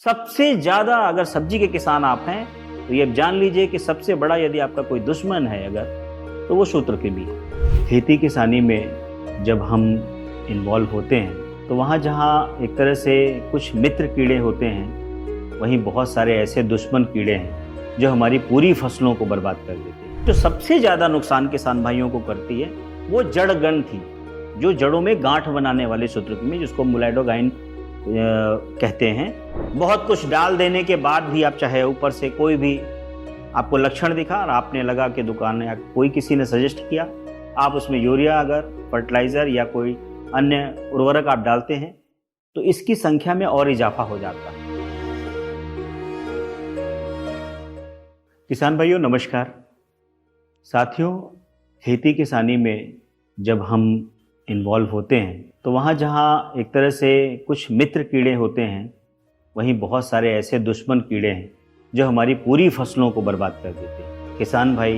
सबसे ज्यादा अगर सब्जी के किसान आप हैं तो ये जान लीजिए कि सबसे बड़ा यदि आपका कोई दुश्मन है अगर तो वो सूत्रकृमि है। खेती किसानी में जब हम इन्वॉल्व होते हैं तो वहाँ जहाँ एक तरह से कुछ मित्र कीड़े होते हैं, वहीं बहुत सारे ऐसे दुश्मन कीड़े हैं जो हमारी पूरी फसलों को बर्बाद कर देते हैं। जो सबसे ज्यादा नुकसान किसान भाइयों को करती है वो जड़गण थी, जो जड़ों में गांठ बनाने वाले सूत्रकृमि, जिसको मुलाइडोगाइन कहते हैं। बहुत कुछ डाल देने के बाद भी आप चाहे ऊपर से कोई भी आपको लक्षण दिखा और आपने लगा कि दुकान या कोई किसी ने सजेस्ट किया, आप उसमें यूरिया अगर फर्टिलाइजर या कोई अन्य उर्वरक आप डालते हैं तो इसकी संख्या में और इजाफा हो जाता है। किसान भाइयों नमस्कार। साथियों, खेती किसानी में जब हम इन्वॉल्व होते हैं तो वहाँ जहाँ एक तरह से कुछ मित्र कीड़े होते हैं, वहीं बहुत सारे ऐसे दुश्मन कीड़े हैं जो हमारी पूरी फसलों को बर्बाद कर देते हैं। किसान भाई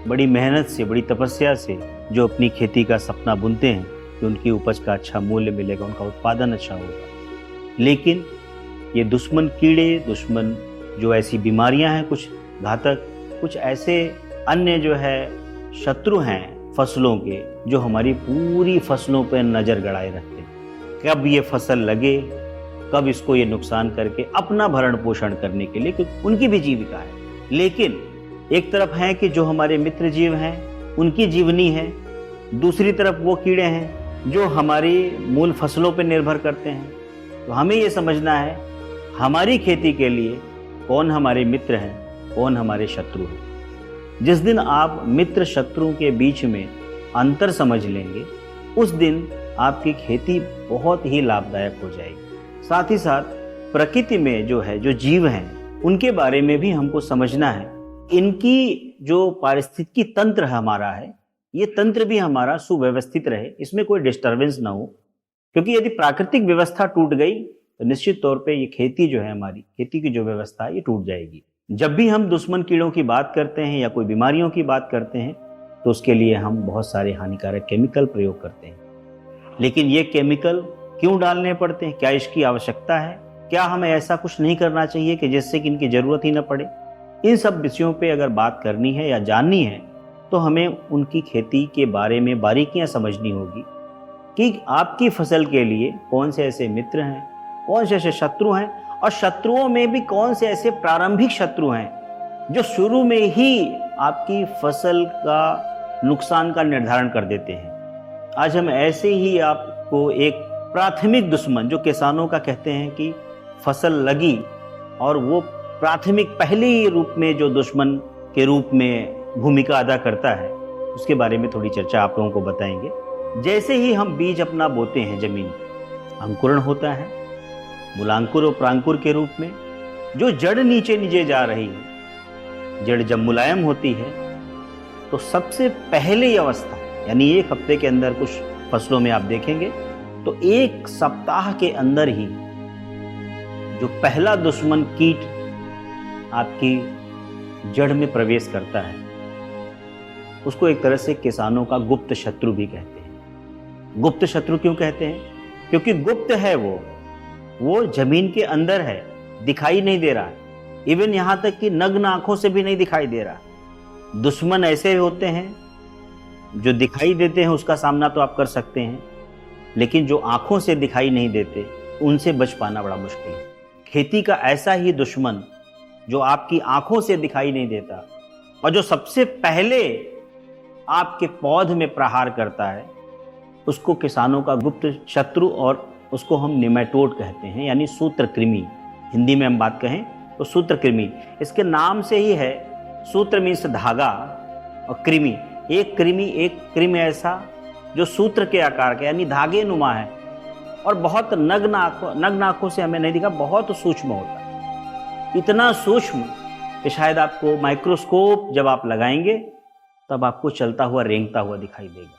बड़ी मेहनत से, बड़ी तपस्या से जो अपनी खेती का सपना बुनते हैं कि उनकी उपज का अच्छा मूल्य मिलेगा, उनका उत्पादन अच्छा होगा, लेकिन ये दुश्मन कीड़े, दुश्मन जो ऐसी बीमारियां हैं कुछ घातक, कुछ ऐसे अन्य जो है शत्रु हैं फसलों के, जो हमारी पूरी फसलों पर नजर गड़ाए रखते हैं। कब ये फसल लगे, कब इसको ये नुकसान करके अपना भरण पोषण करने के लिए, क्योंकि उनकी भी जीविका है। लेकिन एक तरफ है कि जो हमारे मित्र जीव हैं उनकी जीवनी है, दूसरी तरफ वो कीड़े हैं जो हमारी मूल फसलों पर निर्भर करते हैं। तो हमें ये समझना है हमारी खेती के लिए कौन हमारे मित्र हैं, कौन हमारे शत्रु हैं। जिस दिन आप मित्र शत्रुओं के बीच में अंतर समझ लेंगे, उस दिन आपकी खेती बहुत ही लाभदायक हो जाएगी। साथ ही साथ प्रकृति में जो है, जो जीव हैं, उनके बारे में भी हमको समझना है। इनकी जो पारिस्थितिकी तंत्र हमारा है, ये तंत्र भी हमारा सुव्यवस्थित रहे, इसमें कोई डिस्टर्बेंस ना हो, क्योंकि यदि प्राकृतिक व्यवस्था टूट गई तो निश्चित तौर पे ये खेती जो है, हमारी खेती की जो व्यवस्था है, ये टूट जाएगी। जब भी हम दुश्मन कीड़ों की बात करते हैं या कोई बीमारियों की बात करते हैं तो उसके लिए हम बहुत सारे हानिकारक केमिकल प्रयोग करते हैं। लेकिन ये केमिकल क्यों डालने पड़ते हैं? क्या इसकी आवश्यकता है? क्या हमें ऐसा कुछ नहीं करना चाहिए कि जिससे कि इनकी जरूरत ही न पड़े? इन सब विषयों पे अगर बात करनी है या जाननी है तो हमें उनकी खेती के बारे में बारीकियां समझनी होगी कि आपकी फसल के लिए कौन से ऐसे मित्र हैं, कौन से ऐसे शत्रु हैं, और शत्रुओं में भी कौन से ऐसे प्रारंभिक शत्रु हैं जो शुरू में ही आपकी फसल का नुकसान का निर्धारण कर देते हैं। आज हम ऐसे ही आपको एक प्राथमिक दुश्मन, जो किसानों का कहते हैं कि फसल लगी और वो प्राथमिक पहले ही रूप में जो दुश्मन के रूप में भूमिका अदा करता है, उसके बारे में थोड़ी चर्चा आप लोगों को बताएंगे। जैसे ही हम बीज अपना बोते हैं जमीन, अंकुरण होता है, मूलांकुर और प्रांकुर के रूप में जो जड़ नीचे नीचे जा रही है, जड़ जब मुलायम होती है तो सबसे पहले अवस्था, यानी एक हफ्ते के अंदर कुछ फसलों में आप देखेंगे तो एक सप्ताह के अंदर ही जो पहला दुश्मन कीट आपकी जड़ में प्रवेश करता है, उसको एक तरह से किसानों का गुप्त शत्रु भी कहते हैं। गुप्त शत्रु क्यों कहते हैं? क्योंकि गुप्त है, वो जमीन के अंदर है, दिखाई नहीं दे रहा है, इवन यहां तक कि नग्न आंखों से भी नहीं दिखाई दे रहा। दुश्मन ऐसे होते हैं जो दिखाई देते हैं, उसका सामना तो आप कर सकते हैं, लेकिन जो आंखों से दिखाई नहीं देते, उनसे बच पाना बड़ा मुश्किल है। खेती का ऐसा ही दुश्मन जो आपकी आंखों से दिखाई नहीं देता और जो सबसे पहले आपके पौध में प्रहार करता है, उसको किसानों का गुप्त शत्रु, और उसको हम निमेटोड कहते हैं, यानी सूत्रकृमि। हिंदी में हम बात कहें तो सूत्रकृमि, इसके नाम से ही है। सूत्र मीन्स धागा और कृमि, एक कृमि ऐसा जो सूत्र के आकार का, यानी धागे नुमा है और बहुत नग्न आंखों से हमें नहीं दिखा, बहुत सूक्ष्म होता है। इतना सूक्ष्म कि शायद आपको माइक्रोस्कोप जब आप लगाएंगे तब आपको चलता हुआ, रेंगता हुआ दिखाई देगा,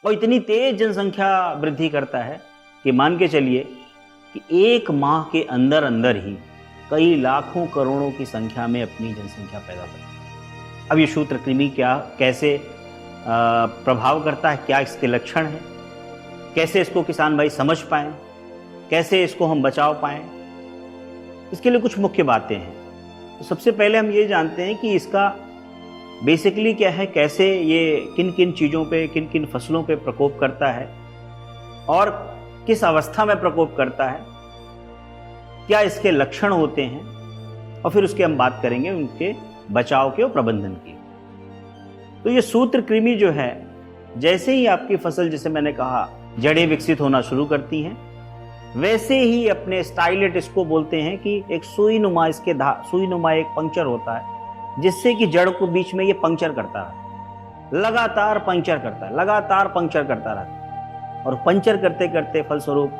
और इतनी तेज जनसंख्या वृद्धि करता है कि मान के चलिए कि एक माह के अंदर अंदर ही कई लाखों करोड़ों की संख्या में अपनी जनसंख्या पैदा करता है। अब ये सूत्रकृमि कैसे प्रभाव करता है, क्या इसके लक्षण हैं, कैसे इसको किसान भाई समझ पाएं, कैसे इसको हम बचाव पाएं, इसके लिए कुछ मुख्य बातें हैं। तो सबसे पहले हम ये जानते हैं कि इसका बेसिकली क्या है, कैसे ये किन किन चीज़ों पे, किन किन फसलों पे प्रकोप करता है और किस अवस्था में प्रकोप करता है, क्या इसके लक्षण होते हैं, और फिर उसके हम बात करेंगे उनके बचाव के और प्रबंधन की। तो ये सूत्रकृमि जो है, जैसे ही आपकी फसल, जैसे मैंने कहा, जड़ें विकसित होना शुरू करती हैं, वैसे ही अपने स्टाइलेट, इसको बोलते हैं कि एक सुई नुमा एक पंक्चर होता है, जिससे कि जड़ को बीच में ये पंक्चर करता है, लगातार पंक्चर करता है, लगातार पंक्चर करता रहता है, और पंक्चर करते करते फलस्वरूप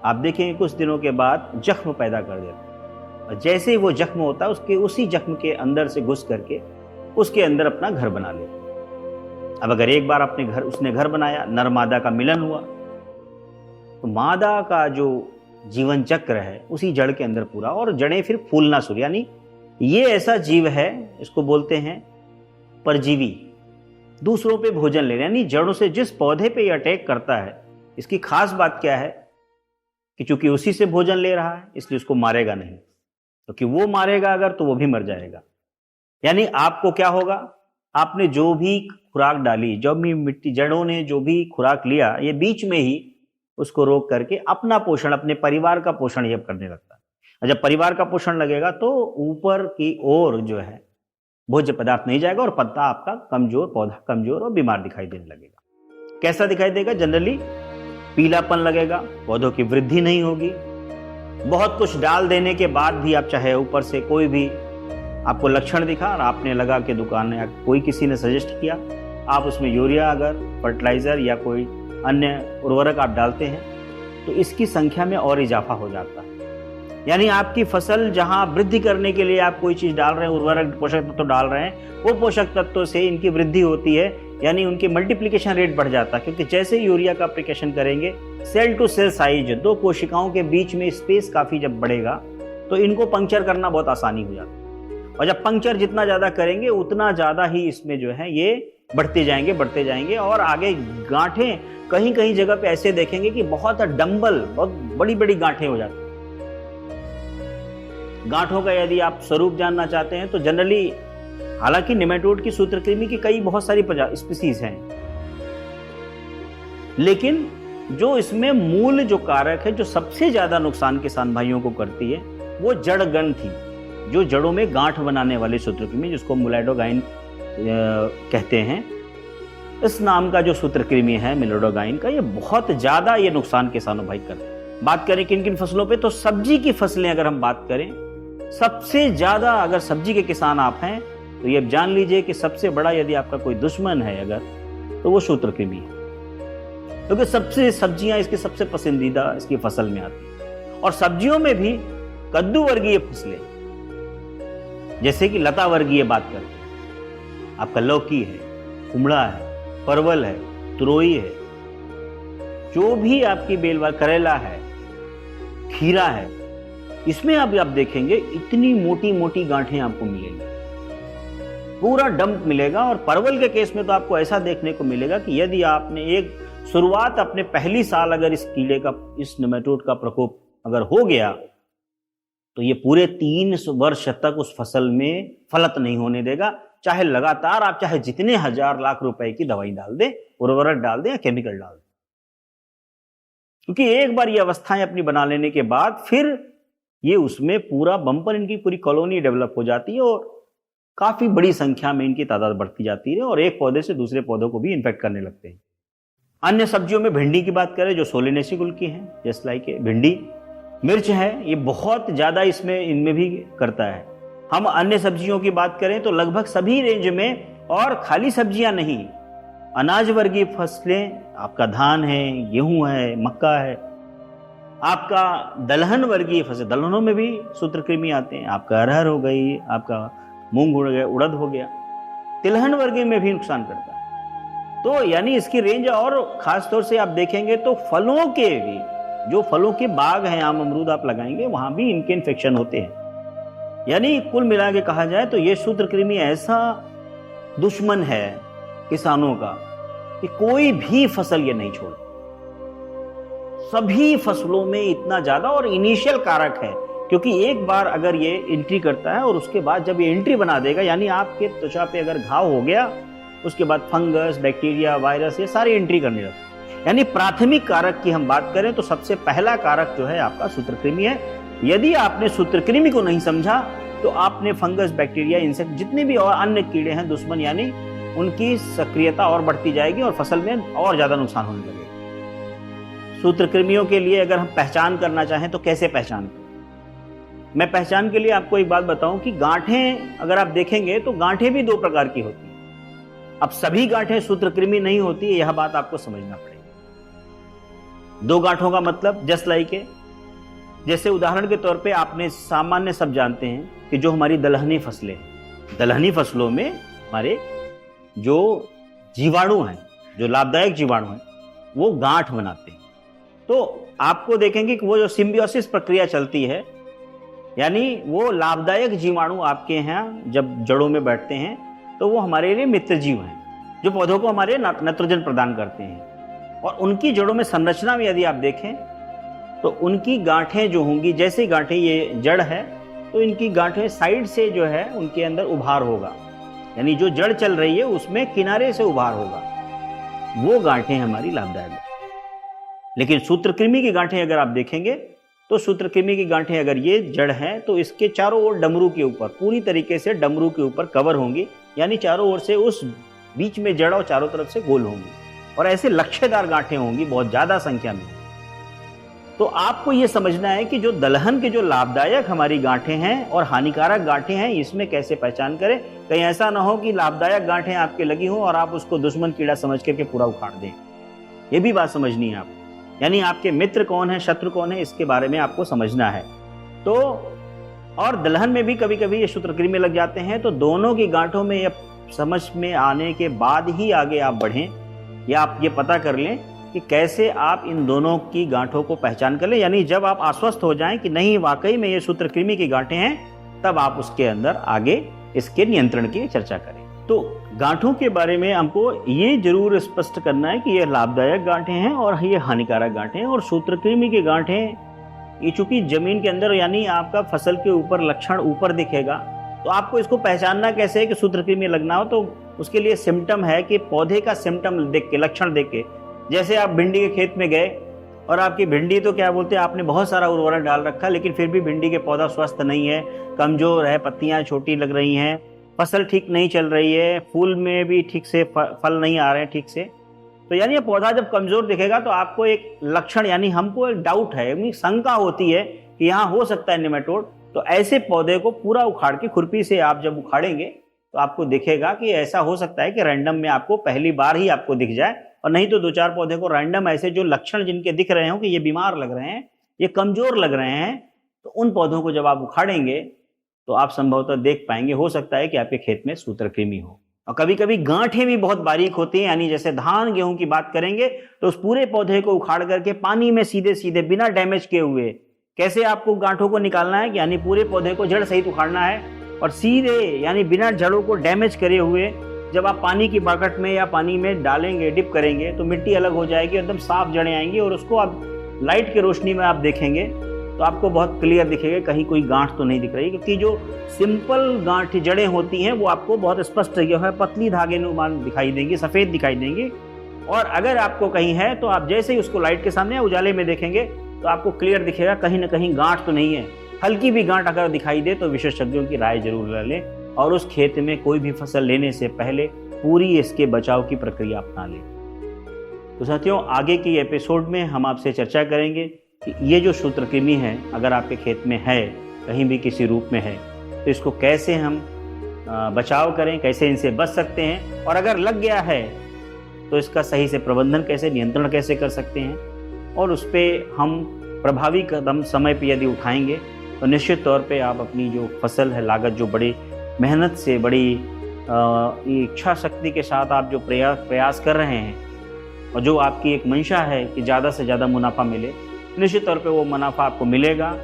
आप देखेंगे कुछ दिनों के बाद जख्म पैदा कर देता है, और जैसे ही वो जख्म होता है, उसके उसी जख्म के अंदर से घुस करके उसके अंदर अपना घर बना लेता है। अब अगर एक बार उसने घर बनाया, नर मादा का मिलन हुआ, तो मादा का जो जीवन चक्र है उसी जड़ के अंदर पूरा, और जड़ें फिर फूलना शुरू, यानी ये ऐसा जीव है, इसको बोलते हैं परजीवी, दूसरों पे भोजन ले, यानी जड़ों से जिस पौधे पे ये अटैक करता है, इसकी खास बात क्या है कि चूंकि उसी से भोजन ले रहा है, इसलिए उसको मारेगा नहीं, क्योंकि वो मारेगा अगर तो वो भी मर जाएगा। यानी आपको क्या होगा, आपने जो भी खुराक डाली, जो भी मिट्टी, जड़ों ने जो भी खुराक लिया, ये बीच में ही उसको रोक करके अपना पोषण, अपने परिवार का पोषण ये करने लगता है। और जब परिवार का पोषण लगेगा तो ऊपर की ओर जो है भोज्य पदार्थ नहीं जाएगा, और पत्ता आपका कमजोर, पौधा कमजोर और बीमार दिखाई देने लगेगा। कैसा दिखाई देगा? जनरली पीलापन लगेगा, पौधों की वृद्धि नहीं होगी। बहुत कुछ डाल देने के बाद भी आप चाहे ऊपर से कोई भी आपको लक्षण दिखा और आपने लगा के दुकान या कोई किसी ने सजेस्ट किया, आप उसमें यूरिया अगर फर्टिलाइजर या कोई अन्य उर्वरक आप डालते हैं, तो इसकी संख्या में और इजाफा हो जाता है। यानी आपकी फसल जहां वृद्धि करने के लिए आप कोई चीज डाल रहे हैं, उर्वरक पोषक तत्व डाल रहे हैं, वो पोषक तत्वों से इनकी वृद्धि होती है, यानी उनकी मल्टीप्लिकेशन रेट बढ़ जाता है। क्योंकि जैसे यूरिया का एप्लीकेशन करेंगे, सेल टू सेल साइज, दो कोशिकाओं के बीच में स्पेस काफी जब बढ़ेगा, तो इनको पंक्चर करना बहुत आसानी हो जाता है। और जब पंक्चर जितना ज्यादा करेंगे, उतना ज्यादा ही इसमें जो है ये बढ़ते जाएंगे, और आगे गांठें कहीं कहीं जगह पे ऐसे देखेंगे कि बहुत डंबल, बहुत बड़ी बड़ी गांठें हो जाती हैं। गांठों का यदि आप स्वरूप जानना चाहते हैं तो जनरली, हालांकि नेमेटोड की सूत्रकृमि की कई बहुत सारी स्पीसीज हैं, लेकिन जो इसमें मूल जो कारक है, जो सबसे ज्यादा नुकसान किसान भाइयों को करती है, वो जड़गण थी, जो जड़ों में गांठ बनाने वाली सूत्रकृमि, जिसको मुलाइडोगाइन कहते हैं। इस नाम का जो सूत्रकृमि है मिलिडोगाइन का, ये बहुत ज्यादा ये नुकसान किसानों भाई करते हैं। बात करें किन किन फसलों पे, तो सब्जी की फसलें अगर हम बात करें, सबसे ज्यादा अगर सब्जी के किसान आप हैं तो ये जान लीजिए कि सबसे बड़ा यदि आपका कोई दुश्मन है अगर, तो वो सूत्रकृमि है। क्योंकि सबसे सब्जियां इसकी सबसे पसंदीदा इसकी फसल में आती है। और सब्जियों में भी कद्दू वर्गीय फसलें, जैसे कि लता वर्गीय बात करते हैं, आपका लौकी है, कुमड़ा है, परवल है, तुरई है, जो भी आपकी बेलवा, करेला है, खीरा है, इसमें आप देखेंगे इतनी मोटी मोटी गांठें आपको मिलेंगी, पूरा डंप मिलेगा। और परवल के केस में तो आपको ऐसा देखने को मिलेगा कि यदि आपने एक शुरुआत अपने पहली साल अगर इस कीड़े का, इस नेमेटोड का प्रकोप अगर हो गया, तो ये पूरे 3 वर्ष तक उस फसल में फलत नहीं होने देगा। चाहे लगातार आप चाहे जितने हजार लाख रुपए की दवाई डाल दें, उर्वरक डाल दें या केमिकल डाल दें, क्योंकि एक बार ये अवस्थाएं अपनी बना लेने के बाद फिर ये उसमें पूरा बम्पर, इनकी पूरी कॉलोनी डेवलप हो जाती है, और काफी बड़ी संख्या में इनकी तादाद बढ़ती जाती है, और एक पौधे से दूसरे पौधों को भी इन्फेक्ट करने लगते हैं। अन्य सब्जियों में भिंडी की बात करें, जो सोलेनेसी कुल की है, जस्ट लाइक भिंडी, मिर्च है, ये बहुत ज्यादा इनमें भी करता है। हम अन्य सब्जियों की बात करें तो लगभग सभी रेंज में, और खाली सब्जियां नहीं, अनाज वर्गीय फसलें, आपका धान है, गेहूं है, मक्का है, आपका दलहन वर्गीय फसल, दलहनों में भी सूत्रकृमि आते हैं, आपका अरहर हो गई, आपका मूंग हो गया, उड़द हो गया, तिलहन वर्गीय में भी नुकसान करता है। तो यानी इसकी रेंज, और खास तौर से आप देखेंगे तो फलों के भी, जो फलों के बाग हैं, आम अमरूद आप लगाएंगे, वहां भी इनके इन्फेक्शन होते हैं। यानी कुल मिला के कहा जाए तो ये सूत्रकृमि ऐसा दुश्मन है किसानों का कि कोई भी फसल ये नहीं छोड़ता। सभी फसलों में इतना ज्यादा, और इनिशियल कारक है, क्योंकि एक बार अगर ये एंट्री करता है और उसके बाद जब ये एंट्री बना देगा, यानी आपके त्वचा पे अगर घाव हो गया, उसके बाद फंगस, बैक्टीरिया, वायरस, ये सारी एंट्री करने लगते हैं। यानी प्राथमिक कारक की हम बात करें तो सबसे पहला कारक जो है आपका सूत्रकृमि है। यदि आपने सूत्रकृमि को नहीं समझा तो आपने फंगस, बैक्टीरिया, इंसेक्ट, जितने भी और अन्य कीड़े हैं दुश्मन, यानी उनकी सक्रियता और बढ़ती जाएगी और फसल में और ज्यादा नुकसान होने लगेगा। सूत्रकृमियों के लिए अगर हम पहचान करना चाहें तो कैसे पहचान करें? मैं पहचान के लिए आपको एक बात बताऊं कि गांठें अगर आप देखेंगे तो गांठें भी दो प्रकार की होती हैं। अब सभी गांठें सूत्रकृमि नहीं होती है, यह बात आपको समझना पड़ेगा। दो गांठों का मतलब जस्ट लाइक जैसे उदाहरण के तौर पे आपने सामान्य सब जानते हैं कि जो हमारी दलहनी फसलें, दलहनी फसलों में हमारे जो जीवाणु हैं, जो लाभदायक जीवाणु हैं, वो गांठ बनाते हैं। तो आपको देखेंगे कि वो जो सिम्बियोसिस प्रक्रिया चलती है, यानी वो लाभदायक जीवाणु आपके यहाँ जब जड़ों में बैठते हैं तो वो हमारे लिए मित्र जीव हैं, जो पौधों को हमारे नाइट्रोजन प्रदान करते हैं। और उनकी जड़ों में संरचना में यदि आप देखें तो उनकी गांठें जो होंगी, जैसे गांठें ये जड़ है तो इनकी गांठें साइड से जो है उनके अंदर उभार होगा, यानी जो जड़ चल रही है उसमें किनारे से उभार होगा, वो गांठें हमारी लाभदायक। लेकिन सूत्रकृमि की गांठें अगर आप देखेंगे तो सूत्रकृमि की गांठें अगर ये जड़ है तो इसके चारों ओर डमरू के ऊपर, पूरी तरीके से डमरू के ऊपर कवर होंगी, यानी चारों ओर से उस बीच में जड़ और चारों तरफ से गोल होंगी, और ऐसे लच्छेदार गांठें होंगी बहुत ज्यादा संख्या में। तो आपको ये समझना है कि जो दलहन के जो लाभदायक हमारी गांठें हैं और हानिकारक गांठें हैं, इसमें कैसे पहचान करें। कहीं ऐसा ना हो कि लाभदायक गांठें आपके लगी हो और आप उसको दुश्मन कीड़ा समझ करके पूरा उखाड़ दें। ये भी बात समझनी है आपको, यानी आपके मित्र कौन है, शत्रु कौन है, इसके बारे में आपको समझना है। तो और दलहन में भी कभी कभी ये सूत्रकृमि लग जाते हैं, तो दोनों की गांठों में ये समझ में आने के बाद ही आगे आप बढ़ें, या आप ये पता कर लें कि कैसे आप इन दोनों की गांठों को पहचान कर लें। यानी जब आप आश्वस्त हो जाएं कि नहीं वाकई में ये सूत्रकृमि की गांठें हैं, तब आप उसके अंदर आगे इसके नियंत्रण की चर्चा करें। तो गांठों के बारे में हमको ये जरूर स्पष्ट करना है कि ये लाभदायक गांठें हैं और ये हानिकारक गांठें हैं। और सूत्रकृमि की गांठें ये चूंकि जमीन के अंदर, यानी आपका फसल के ऊपर लक्षण ऊपर दिखेगा, तो आपको इसको पहचानना कैसे है कि सूत्रकृमि लगना हो, तो उसके लिए सिम्टम है कि पौधे का सिम्टम देख के, लक्षण देख के, जैसे आप भिंडी के खेत में गए और आपकी भिंडी तो क्या बोलते हैं, आपने बहुत सारा उर्वरक डाल रखा, लेकिन फिर भी भिंडी के पौधा स्वस्थ नहीं है, कमजोर है, पत्तियां छोटी लग रही हैं, फसल ठीक नहीं चल रही है, फूल में भी ठीक से फल नहीं आ रहे हैं ठीक से, तो यानी ये पौधा जब कमजोर दिखेगा तो आपको एक लक्षण, यानी हमको एक डाउट है, यानी शंका होती है कि यहाँ हो सकता है नेमाटोड। तो ऐसे पौधे को पूरा उखाड़ के, खुरपी से आप जब उखाड़ेंगे तो आपको दिखेगा कि ऐसा हो सकता है कि रैंडम में आपको पहली बार ही आपको दिख जाए, और नहीं तो दो चार पौधे को रैंडम ऐसे जो लक्षण जिनके दिख रहे हो कि ये बीमार लग रहे हैं, ये कमजोर लग रहे हैं, तो उन पौधों को जब आप उखाड़ेंगे तो आप संभवतः देख पाएंगे, हो सकता है कि आपके खेत में सूत्रकृमि हो। और कभी कभी गांठें भी बहुत बारीक होती हैं, यानी जैसे धान गेहूं की बात करेंगे तो उस पूरे पौधे को उखाड़ करके पानी में सीधे सीधे बिना डैमेज किए हुए कैसे आपको गांठों को निकालना है, यानी पूरे पौधे को जड़ सहित उखाड़ना है और सीधे, यानी बिना जड़ों को डैमेज करे हुए जब आप पानी की बकेट में या पानी में डालेंगे, डिप करेंगे, तो मिट्टी अलग हो जाएगी, एकदम साफ जड़ें आएंगी, और उसको आप लाइट की रोशनी में आप देखेंगे तो आपको बहुत क्लियर दिखेगा, कहीं कोई गांठ तो नहीं दिख रही, क्योंकि जो सिंपल गांठ जड़ें होती हैं वो आपको बहुत स्पष्ट है, पतली धागे नुमान दिखाई देंगी, सफेद दिखाई देंगी। और अगर आपको कहीं है तो आप जैसे ही उसको लाइट के सामने उजाले में देखेंगे तो आपको क्लियर दिखेगा, कहीं ना कहीं गांठ तो नहीं है। हल्की भी गांठ अगर दिखाई दे तो विशेषज्ञों की राय जरूर ले लें, और उस खेत में कोई भी फसल लेने से पहले पूरी इसके बचाव की प्रक्रिया अपना लें। तो साथियों, आगे की एपिसोड में हम आपसे चर्चा करेंगे कि ये जो सूत्रकृमि है अगर आपके खेत में है, कहीं भी किसी रूप में है, तो इसको कैसे हम बचाव करें, कैसे इनसे बच सकते हैं, और अगर लग गया है तो इसका सही से प्रबंधन कैसे, नियंत्रण कैसे कर सकते हैं, और उस पर हम प्रभावी कदम समय पर यदि उठाएंगे तो निश्चित तौर पे आप अपनी जो फसल है, लागत जो बड़ी मेहनत से, बड़ी इच्छा शक्ति के साथ आप जो प्रयास कर रहे हैं, और जो आपकी एक मंशा है कि ज़्यादा से ज़्यादा मुनाफा मिले, निश्चित तौर पे वो मुनाफा आपको मिलेगा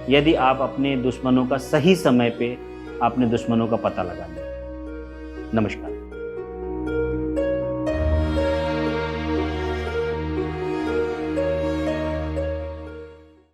यदि आप अपने दुश्मनों का सही समय पे अपने दुश्मनों का पता लगा लें। नमस्कार।